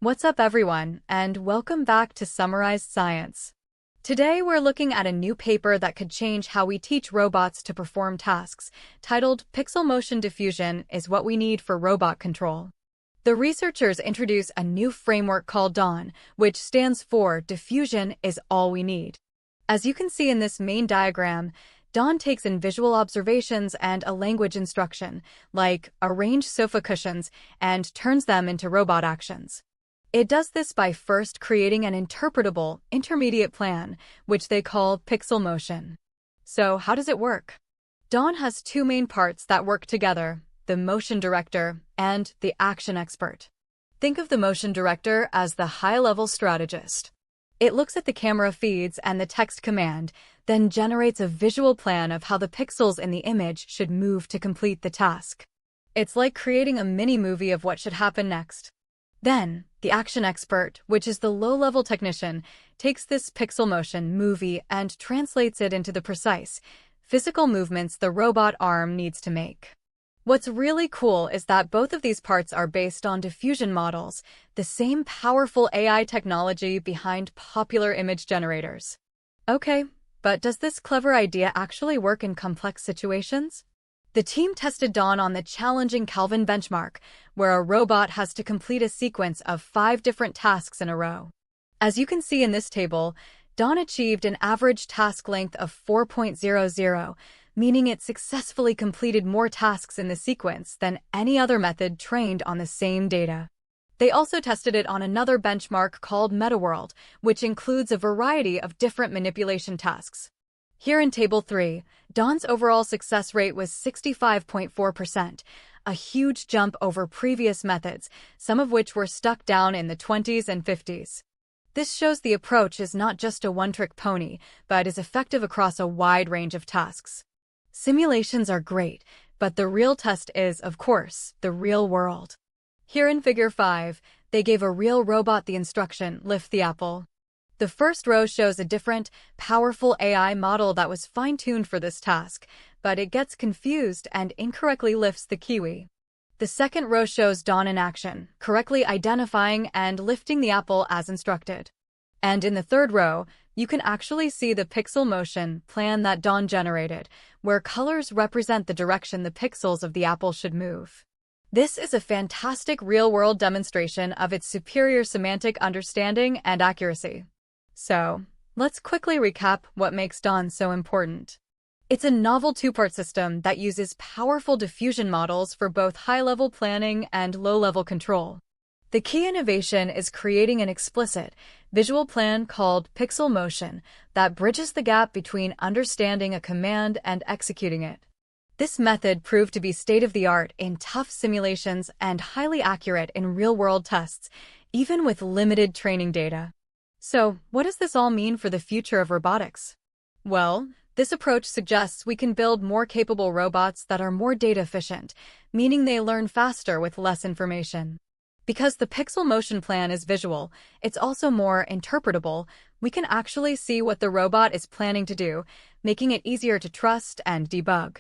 What's up, everyone, and welcome back to Summarized Science. Today we're looking at a new paper that could change how we teach robots to perform tasks, titled Pixel Motion Diffusion is What We Need for Robot Control. The researchers introduce a new framework called DAWN, which stands for Diffusion is All We Need. As you can see in this main diagram, DAWN takes in visual observations and a language instruction, like arrange sofa cushions, and turns them into robot actions. It does this by first creating an interpretable, intermediate plan, which they call pixel motion. So how does it work? DAWN has two main parts that work together, the motion director and the action expert. Think of the motion director as the high-level strategist. It looks at the camera feeds and the text command, then generates a visual plan of how the pixels in the image should move to complete the task. It's like creating a mini-movie of what should happen next. Then, the action expert, which is the low-level technician, takes this pixel motion movie and translates it into the precise, physical movements the robot arm needs to make. What's really cool is that both of these parts are based on diffusion models, the same powerful AI technology behind popular image generators. Okay, but does this clever idea actually work in complex situations? The team tested DAWN on the challenging CALVIN benchmark, where a robot has to complete a sequence of 5 different tasks in a row. As you can see in this table, DAWN achieved an average task length of 4.00, meaning it successfully completed more tasks in the sequence than any other method trained on the same data. They also tested it on another benchmark called MetaWorld, which includes a variety of different manipulation tasks. Here in Table 3, DAWN's overall success rate was 65.4%, a huge jump over previous methods, some of which were stuck down in the 20s and 50s. This shows the approach is not just a one-trick pony, but is effective across a wide range of tasks. Simulations are great, but the real test is, of course, the real world. Here in Figure 5, they gave a real robot the instruction, lift the apple. The first row shows a different, powerful AI model that was fine-tuned for this task, but it gets confused and incorrectly lifts the kiwi. The second row shows DAWN in action, correctly identifying and lifting the apple as instructed. And in the third row, you can actually see the pixel motion plan that DAWN generated, where colors represent the direction the pixels of the apple should move. This is a fantastic real-world demonstration of its superior semantic understanding and accuracy. So, let's quickly recap what makes DAWN so important. It's a novel two-part system that uses powerful diffusion models for both high-level planning and low-level control. The key innovation is creating an explicit, visual plan called pixel motion that bridges the gap between understanding a command and executing it. This method proved to be state-of-the-art in tough simulations and highly accurate in real-world tests, even with limited training data. So, what does this all mean for the future of robotics? Well, this approach suggests we can build more capable robots that are more data efficient, meaning they learn faster with less information. Because the pixel motion plan is visual, it's also more interpretable. We can actually see what the robot is planning to do, making it easier to trust and debug.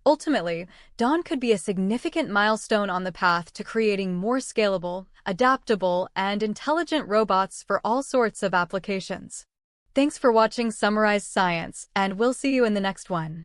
Ultimately, DAWN could be a significant milestone on the path to creating more scalable, adaptable, and intelligent robots for all sorts of applications. Thanks for watching Summarized Science, and we'll see you in the next one.